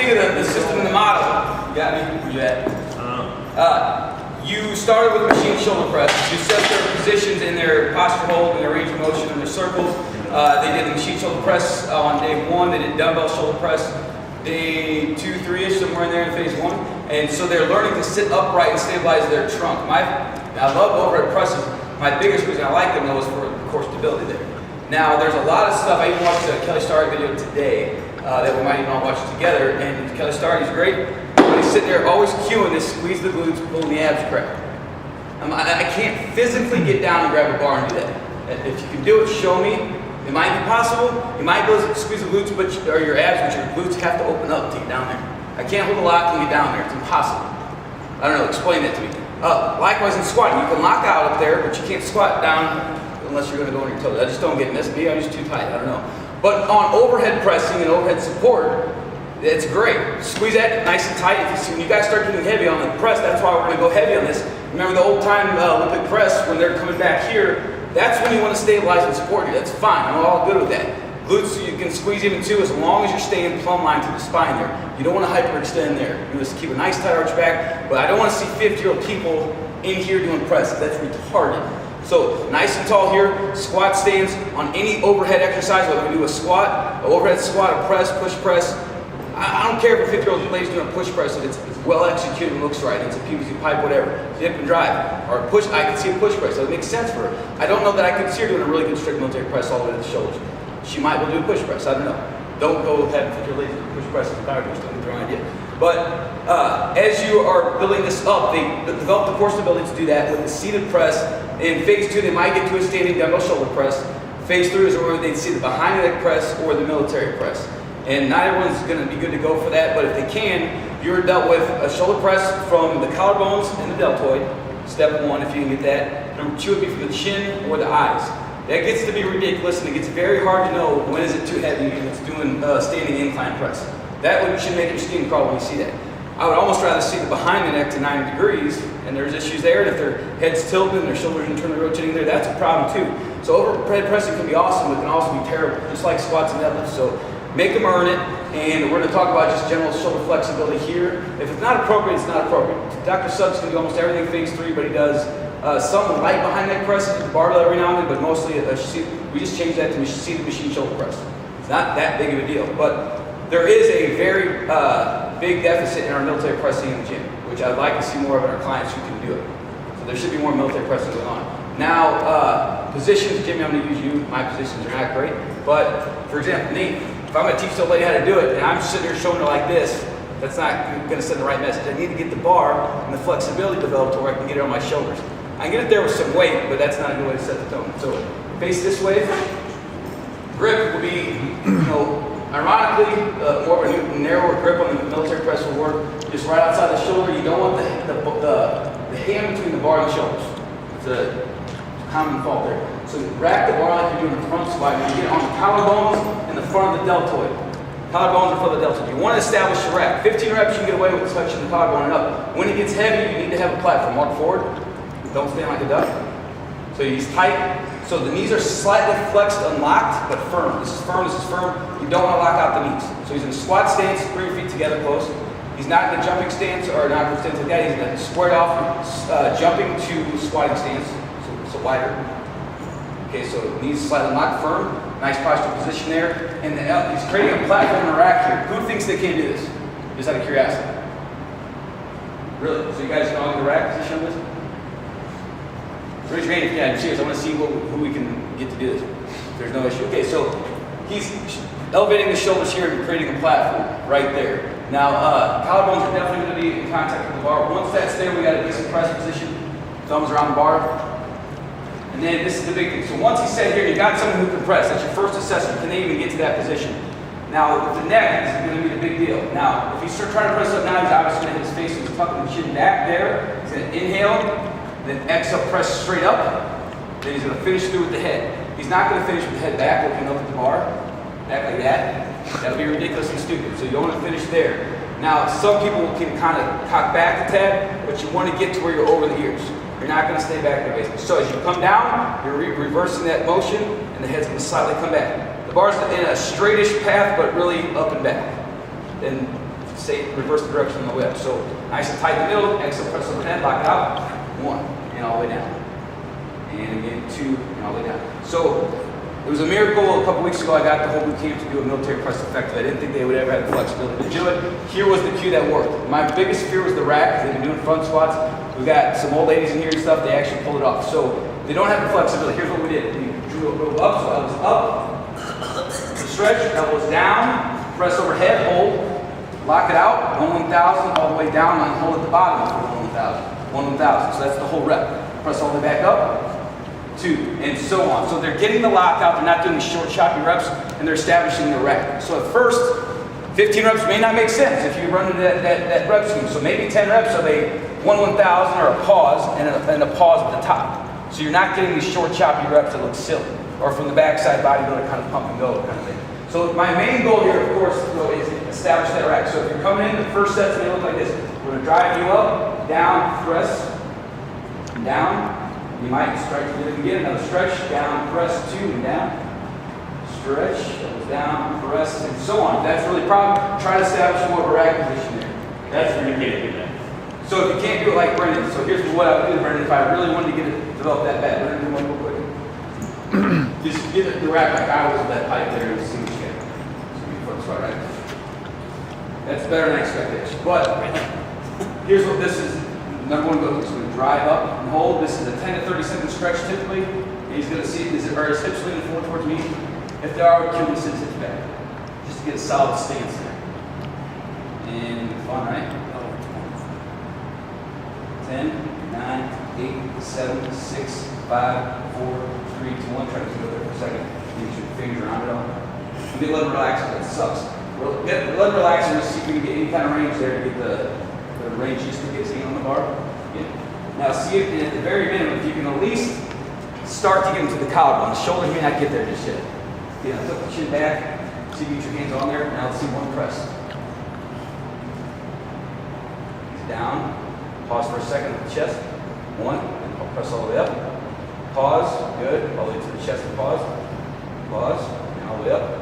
think of the system and the model. You got me? Where you at? You started with machine shoulder press. You set their positions in their posture hold, in their range of motion, in their circles. They did the machine shoulder press on day 1. They did dumbbell shoulder press day 2, 3-ish, somewhere in there in phase 1. And so they're learning to sit upright and stabilize their trunk. I love overhead presses. My biggest reason I like them though is for core stability there. Now there's a lot of stuff. I even watched a Kelly Starrett video today that we might even all watch together. And Kelly Starrett, he's great. But he's sitting there always cueing this, squeeze the glutes, pulling the abs crap. I can't physically get down and grab a bar and do that. If you can do it, show me. It might be possible. You might be able to squeeze the glutes, or your abs, but your glutes have to open up to get down there. I can't hold a lock and get down there. It's impossible. I don't know. Explain that to me. Likewise in squatting, you can lock out up there, but you can't squat down unless you're going to go on your toes. I just don't get it. Maybe I'm just too tight. I don't know. But on overhead pressing and overhead support, it's great. Squeeze that nice and tight. When you guys start getting heavy on the press, that's why we're going to go heavy on this. Remember the old time Olympic press when they're coming back here? That's when you want to stabilize and support you. That's fine. I'm all good with that. Glutes you can squeeze even too, as long as you're staying plumb line to the spine there. You don't want to hyperextend there. You just keep a nice tight arch back. But I don't want to see 50-year-old people in here doing presses. That's retarded. So nice and tall here. Squat stance on any overhead exercise, whether we do a squat, an overhead squat, a press, push press. I don't care if a 50-year-old lady's doing a push press, if it's well executed and looks right, it's a PVC pipe, whatever, dip and drive, or a push, I can see a push press, so it makes sense for her. I don't know that I could see her doing a really good strict military press all the way to the shoulders. She might well do a push press, I don't know. Don't go ahead and 50-year-old ladies do push presses and power push, don't get the wrong idea. But as you are building this up, they develop the core stability to do that with the seated press. In phase 2, they might get to a standing dumbbell shoulder press. Phase 3 is where they'd see the behind the neck press or the military press. And not everyone's going to be good to go for that, but if they can, you're dealt with a shoulder press from the collarbones and the deltoid, step 1 if you can get that. Number 2 would be from the chin or the eyes. That gets to be ridiculous and it gets very hard to know when is it too heavy and it's doing standing incline press. That should make your skin crawl when you see that. I would almost rather see the behind the neck to 90 degrees, and there's issues there, and if their head's tilted and their shoulders internally rotating there, that's a problem too. So overhead pressing can be awesome, but it can also be terrible, just like squats and deadlifts. So make them earn it, and we're going to talk about just general shoulder flexibility here. If it's not appropriate, it's not appropriate. Dr. Subs can do almost everything phase 3, but he does some light behind neck presses with the barbell every now and then, but mostly we just changed that to seated machine shoulder press. It's not that big of a deal, but there is a very big deficit in our military pressing in the gym, which I'd like to see more of in our clients who can do it. So there should be more military pressing going on. Now, positions, Jimmy, I'm going to use you. My positions are not great, but for example, Nate, if I'm going to teach the lady how to do it, and I'm sitting there showing her like this, that's not going to send the right message. I need to get the bar and the flexibility developed to where I can get it on my shoulders. I can get it there with some weight, but that's not a good way to set the tone. So face this way. Grip will be, ironically, more of a narrower grip on the military press will work. Just right outside the shoulder. You don't want the hand between the bar and the shoulders. It's a common fault there. So rack the bar like you're doing a front squat. You get on the collarbones and the front of the deltoid. Collarbones and front of the deltoid. You want to establish a rack. 15 reps you can get away with touching the collarbone and up. When it gets heavy, you need to have a platform. Walk forward. Don't stand like a duck. So he's tight. So the knees are slightly flexed, unlocked, but firm. This is firm, this is firm. You don't want to lock out the knees. So he's in a squat stance, bring your feet together close. He's not in a jumping stance or not in a stance like that. He's in a squared off, jumping to squatting stance. So wider. Okay, so knees slightly locked, firm. Nice posture position there. And he's creating a platform and a rack here. Who thinks they can't do this? Just out of curiosity. Really? So you guys can all get the rack position on this? Raise your hand if you can. I'm serious. I want to see who we can get to do this. There's no issue. Okay, so he's elevating the shoulders here and creating a platform right there. Now, collarbones are definitely going to be in contact with the bar. Once that's there, we got a decent press position. Thumbs around the bar. And then this is the big thing. So once he's set here, you got someone who can press. That's your first assessment. Can they even get to that position? Now, with the neck, this is going to be the big deal. Now, if he's trying to press up now, he's obviously going to hit his face and he's tucking the chin back there. He's going to inhale. Then exhale, press straight up. Then he's going to finish through with the head. He's not going to finish with the head back, looking up at the bar. Back like that. That would be ridiculous and stupid. So you don't want to finish there. Now, some people can kind of cock back a tad, but you want to get to where you're over the ears. You're not going to stay back there, basically. So as you come down, you're reversing that motion, and the head's going to slightly come back. The bar's in a straightish path, but really up and back. Then say reverse the direction on the way up. So nice and tight in the middle, exhale, press overhead, lock it out, 1, and all the way down. And again, 2, and all the way down. So it was a miracle a couple weeks ago. I got the whole boot camp to do a military press effective. I didn't think they would ever have the flexibility to do it. Here was the cue that worked. My biggest fear was the rack. They've been doing front squats. We got some old ladies in here and stuff. They actually pulled it off. So they don't have the flexibility. Here's what we did. We drew a rope up, so elbows up, stretch, elbows down, press overhead, hold, lock it out, 1/1000, all the way down, and hold at the bottom for 1/1000. So that's the whole rep. Press all the way back up, 2, and so on. So they're getting the lockout, they're not doing the short, choppy reps, and they're establishing the rack. So at first, 15 reps may not make sense if you run into that rep scheme. So maybe 10 reps of a 1/1000 or a pause and a pause at the top. So you're not getting these short, choppy reps that look silly, or from the backside bodybuilder kind of pump and go kind of thing. So my main goal here, of course, though, is to establish that rack. So if you're coming in, the first set's going to look like this. We're going to drive you up, down, press, down. You might stretch it again, another stretch, down, press, 2, and down. Stretch, down, press, and so on. If that's really a problem, try to establish more of a rack position there. That's where you can't do that. So if you can't do it like Brendan, so here's what I would do, Brendan, if I really wanted to develop that bad. Brendan, do one real quick. Just get the rack like I was with that pipe there and see what you get. So right. That's better than expectation. But here's what this is. Number 1 goes. So we drive up and hold. This is a 10 to 30 second stretch typically. And he's going to see, are his hips leaning forward towards me? If they are, kill his hips back. Just to get a solid stance there. And fun, right? 10, 9, 8, 7, 6, 5, 4, 3, 2, 1. Try to go there for a second. Get your fingers around it all. You get a little relaxed, but it sucks. Let it relax and see if we can get any kind of range there to get the range just to get seen on the bar. Yeah. Now see if at the very minimum, if you can at least start to get into the collarbone. The shoulders may not get there just yet. Yeah, flip the chin back. See if you get your hands on there. Now let's see 1 press. Down. Pause for a second at the chest. 1. And I'll press all the way up. Pause. Good. All the way to the chest and pause. Pause. And all the way up.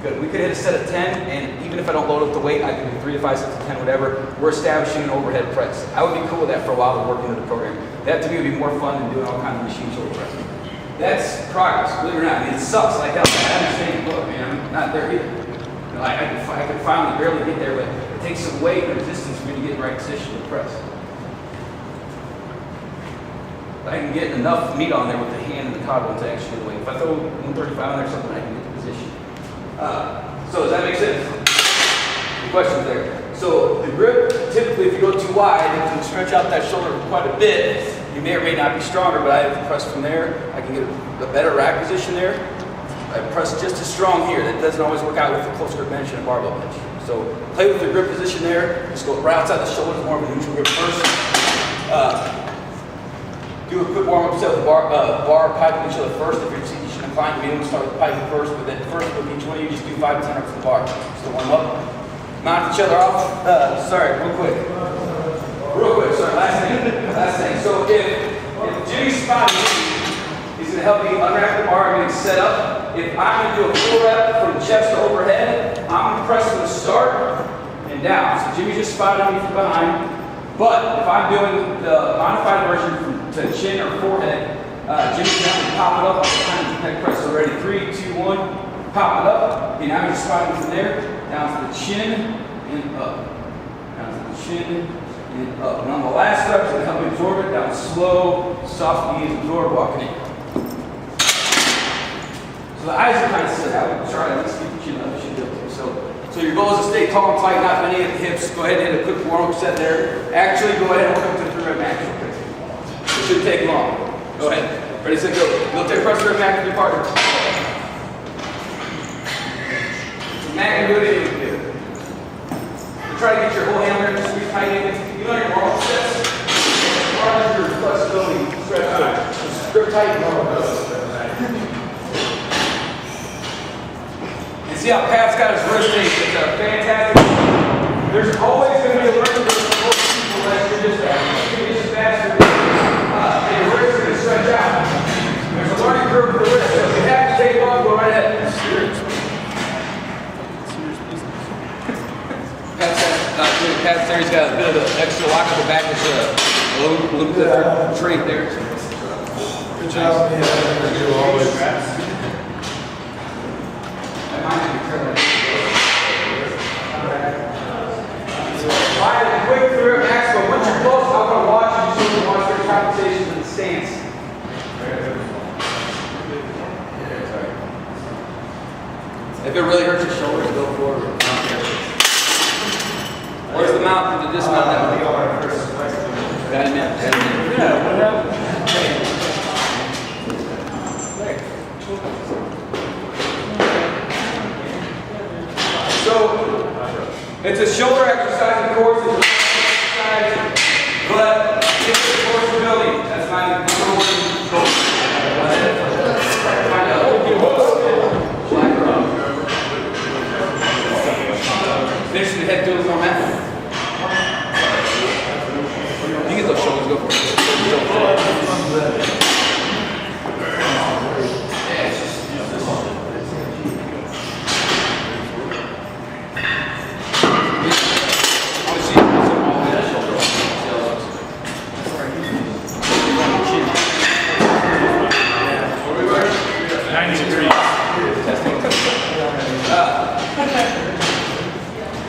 Good. We could hit a set of 10, and even if I don't load up the weight, I can do 3 to 5 sets of 10, whatever. We're establishing an overhead press. I would be cool with that for a while to work into the program. That to me would be more fun than doing all kinds of machine shoulder press. That's progress, believe it or not. I mean, it sucks like hell. I understand, look, man, I'm not there either. You know, I can finally barely get there, but it takes some weight and resistance for me to get in the right position to press. But I can get enough meat on there with the hand and the collarbone to actually get the weight. If I throw 135 on there or something, I can get the position. So does that make sense? The questions there. So the grip, typically if you go too wide, if you stretch out that shoulder quite a bit, you may or may not be stronger, but I have to press from there. I can get a better rack position there. I press just as strong here. That doesn't always work out with a close grip bench and a barbell bench. So play with your grip position there. Just go right outside the shoulders, more of a neutral grip first. Do a quick warm-up set with the bar piping each other first. If you're teaching a client, you may want to start with the piping first, but then first with each one of you, just do 5 to 10 reps of the bar. Just to warm up. Mount each other off. Sorry, real quick. Sorry, last thing. So if Jimmy's spotting me, he's going to help me unwrap the bar and get set up. If I'm going to do a full rep from chest to overhead, I'm going to press from the start and down. So Jimmy's just spotting me from behind. But if I'm doing the modified version to chin or forehead, Jimmy's going to pop it up. I'm kind of press. So ready, 3, 2, 1. Pop it up. Okay, now you're spotting from there down to the chin and up. Down to the chin and up. And on the last rep, it's going to help me absorb it. Down slow, soft knees, absorb, walking in. So the eyes are kind of set. I would try to at least keep the chin up. You should do it. So your goal is to stay tall and tight, not bending at the hips. Go ahead and hit a quick warm-up set there. Actually, go ahead and work up to the 3 rep max real quick. It shouldn't take long. Go ahead. Ready, set, go. Military press rep max with your partner. Matt can do it, you can do it. So try to get your whole hand there, squeeze tight in. You know your warm-up sets. Part of your flexibility, stretch out. Just grip tight and warm-up. And see how Pat's got his wrist thing. It's fantastic. There's always going to be a learning curve for most people that you're just faster. And your wrists are going to stretch out. There's a learning curve for the wrist. So if you have to take it off, go right ahead. That's doing the calves there. He's got a bit of an extra lock at the back. There's a little bit of trait there. Good job. You always. Alright, quick through it, Max, but once you're close, I want to watch you so you can watch your compensation in the stance. If it really hurts your shoulders, go forward. Where's the mount for the dismount? Got him in. Yeah, what happened? So, it's a shoulder exercise, of course, it's a exercise, but it's a force ability. That's my number one goal. Finish the head, do it more, man. You get those shoulders, go for it.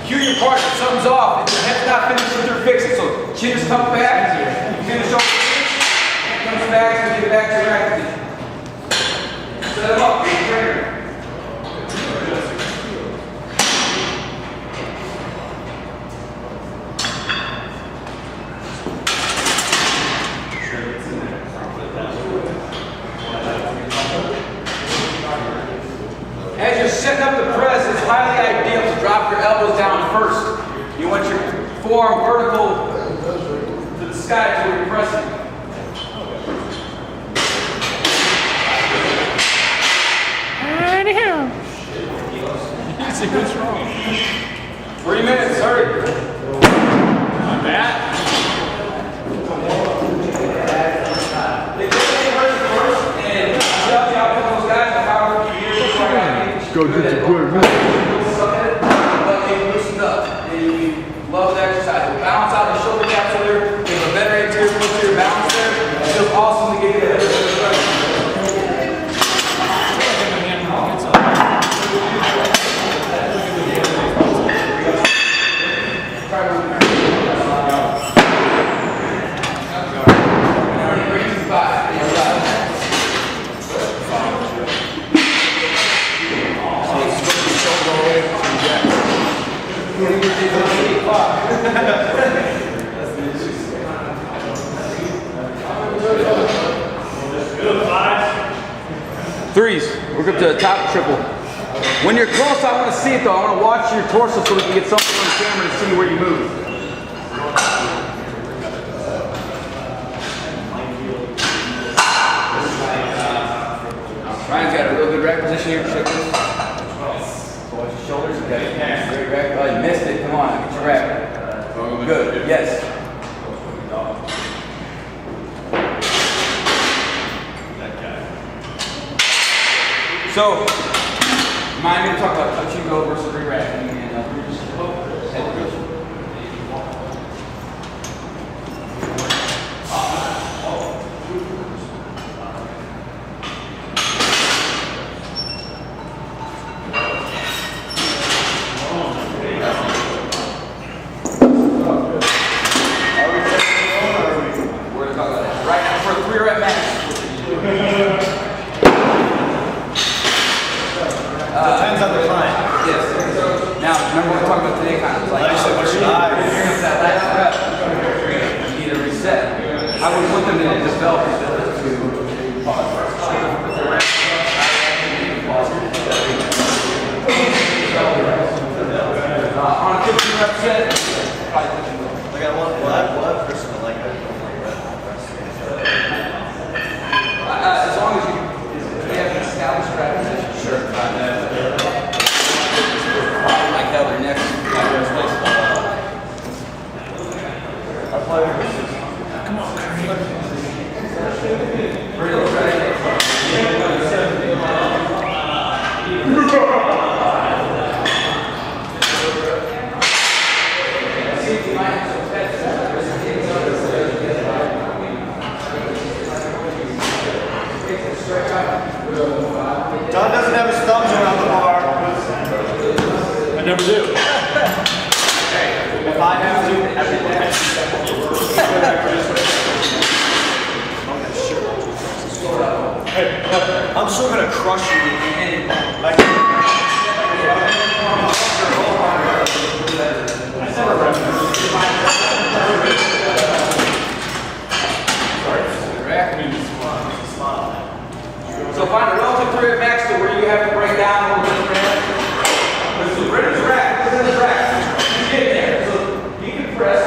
Cue your partner, something's off. If your head's not finished with your fix it. So chin is tucked back, you finish over here, comes back, and get back to your right position. Set him up, big trainer. As you're setting up the press, it's highly ideal to drop your elbows down first. You want your forearm vertical to the sky to where you're pressing. What's wrong? 3 minutes, hurry. Not bad. Go get the good. But they loosened up. They love the exercise. We'll balance out the shoulder gaps there. There's a better anterior balance there. It feels awesome to get it. Threes. Work up to the top triple. When you're close, I want to see it though. I want to watch your torso so we can get something on the camera to see where you move. Ryan's got a real good rack position here. Check this. Watch your shoulders. Okay. Great rack. Oh, you missed it. Come on, get your rack. Good. Yes. So, remind me to talk about touch and go versus re-racking and head push. We're going to talk about that. Right now for a 3-rep max. Depends on the client. Yes. Now, remember we're talking about today kind of like Like I said, what's your eye? that last rep, you need a reset. I would want them to develop this to pause. On a 15-rep set, I got one person I like that. as long as you have an established rep position, sure. Like hell, their next. I play with this. Come on, Curry. I never do. If I have to, I'm still gonna crush you. So find a relative 3 rep max to where you have to break down a little bit. There's the Britain's rack. You get there. So you can press.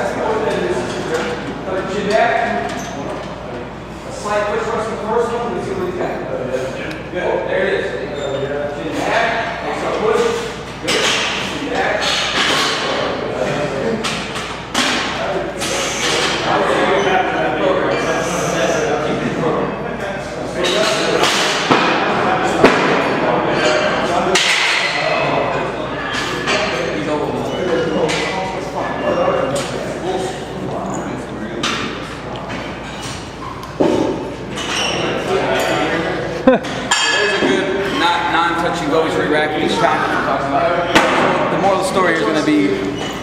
Put your chin back. A slight push thrust from the first one. Let's see what he's got. Good. There it is. Chin back. Next up push. Good. Chin back. There's a good non-touch and go re-rack each time. The moral of the story is going to be,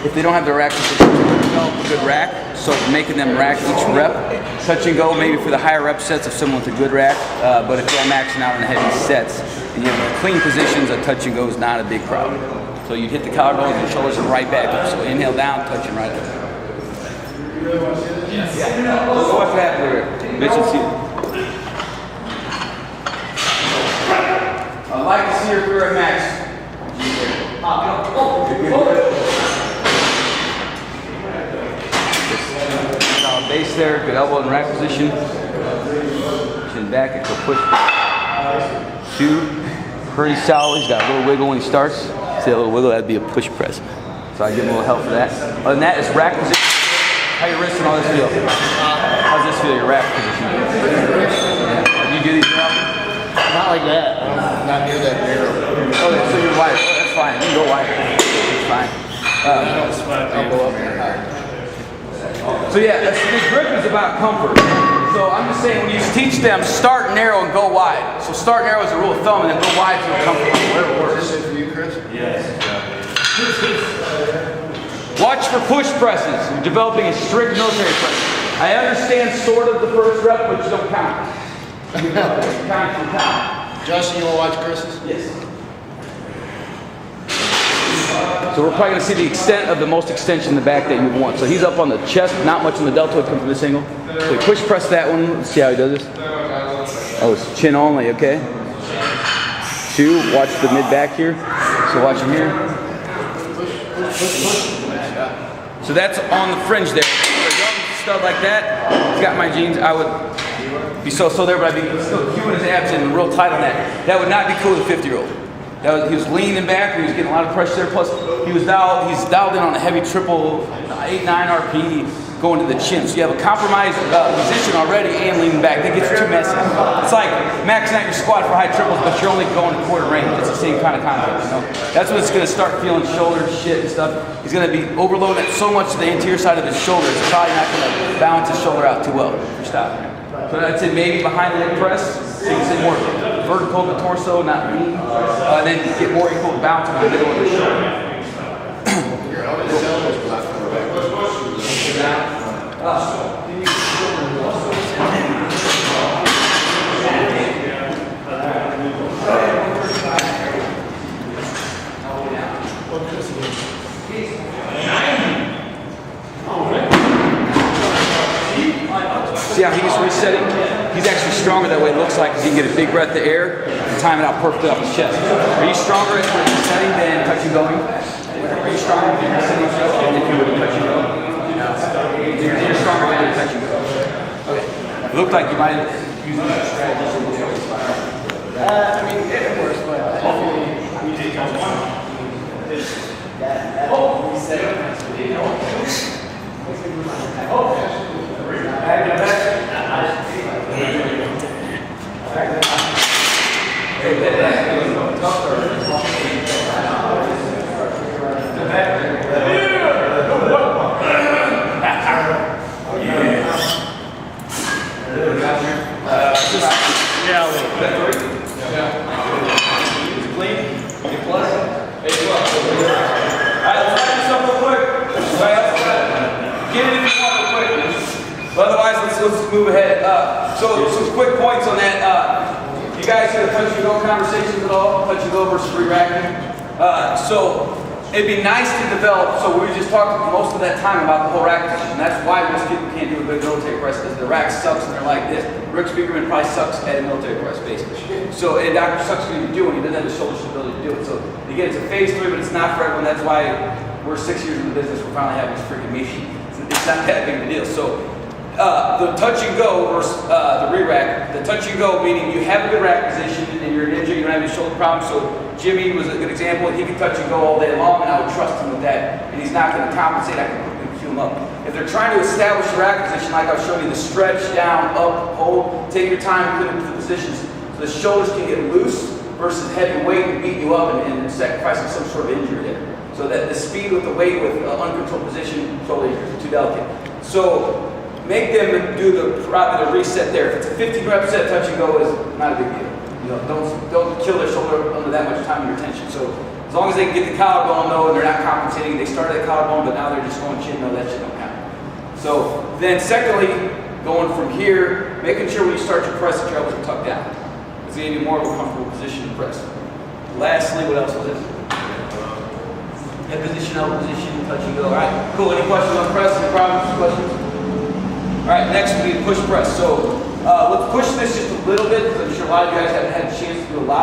if they don't have the rack, develop a good rack. So making them rack each rep. Touch and go maybe for the higher rep sets if someone with a good rack. But if you're maxing out on the heavy sets and you have clean positions, a touch and go is not a big problem. So you hit the collarbones and shoulders and right back up. So inhale down, touch and right up. Yeah. Let's watch what happens here. Mitchell, see. I'd like to see your career at max. Solid base there, good elbow in rack position. Chin back, and go push. 2, pretty solid. He's got a little wiggle when he starts. See a little wiggle, that'd be a push press. So I give him a little help for that. Other than that, it's rack position. How your wrist and all this feel? How's this feel, your rack position? You do these now? Not like that. I'm not near that narrow. Okay, so you're wide. Oh, that's fine. You can go wide. It's fine. I'll go up there higher. So yeah, the grip is about comfort. So I'm just saying, when you teach them, start narrow and go wide. So start narrow is a rule of thumb, and then go wide to feel comfortable. Whatever works. Is this it for you, Chris? Yes. Watch for push presses. You're developing a strict military press. I understand sort of the first rep, but you don't count. You count. Justin, you want to watch Chris's? Yes. So we're probably going to see the extent of the most extension in the back that you want. So he's up on the chest, not much on the deltoid come from this angle. So we push press that one. Let's see how he does this. Oh, it's chin only, okay. 2, watch the mid back here. So watch him here. So that's on the fringe there. For a young stud like that, he's got my genes, I would be so there, but I'd be still cueing his abs in real tight on that. That would not be cool with a 50-year-old. He was leaning back, he was getting a lot of pressure there, plus he's dialed in on a heavy triple 8-9 RP going to the chin. So you have a compromised position already and leaning back. That gets too messy. It's like maxing out your squat for high triples, but you're only going to quarter range. It's the same kind of concept, you know? That's when it's going to start feeling shoulder shit and stuff. He's going to be overloading it so much to the anterior side of his shoulder, it's probably not going to balance his shoulder out too well for stopping. So I'd say maybe behind the leg press, so you can say more vertical to torso, not lean. Then get more equal balance in the middle of the shoulder. See how he's resetting? He's actually stronger that way, it looks like, because he can get a big breath of air and time it out perfectly off his chest. Are you stronger at resetting than touching going? Are you stronger than resetting than if you were touching going? You're stronger than touching going. Okay. It looked like you might have used that strategy. I mean, it works, but Clean? A plus? A plus. Get it if you want real quick. But otherwise, let's move ahead. So some quick points on that. You guys hear the touch and go conversations at all? Touch and go versus free racking? So it'd be nice to develop, so we were just talking most of that time about the whole rack position. That's why most people can't do a good military press, because the rack sucks and they're like this. Rick Speakerman probably sucks at a military press, basically. So, and Dr. Sucks going to do it, he doesn't have the shoulder stability to do it. So, again, it's a phase 3, but it's not for everyone. That's why we're 6 years in the business, we're finally having this freaking meeting. It's not that big of a deal. So, the touch and go versus the re-rack. The touch and go meaning you have a good rack position and you're a ninja, you don't have any shoulder problems. So Jimmy was a good example. He can touch and go all day long, and I would trust him with that. And he's not going to compensate. I can quickly cue him up. If they're trying to establish a rack position, like I was showing you, the stretch down, up, hold, take your time, put them to the positions so the shoulders can get loose versus heavy weight and beat you up and sacrificing some sort of injury there. So that the speed with the weight with uncontrolled position, shoulder injury, too delicate. So make them do the reset there. If it's a 15 rep set, touch and go is not a big deal. You know, don't kill their shoulder under that much time under tension. So as long as they can get the collarbone, though, and they're not compensating, they started at collarbone, but now they're just going chin, no, that shit don't count. So then secondly, going from here, making sure when you start your press that your elbows are tucked down. It's going to give you more of a comfortable position to press. Lastly, what else was it? Head position, elbow position, touch and go. All right, cool. Any questions on press? Any problems? Questions? All right, next we need push press. So let's push this just a little bit, because I'm sure a lot of you guys haven't had a chance to do a lot.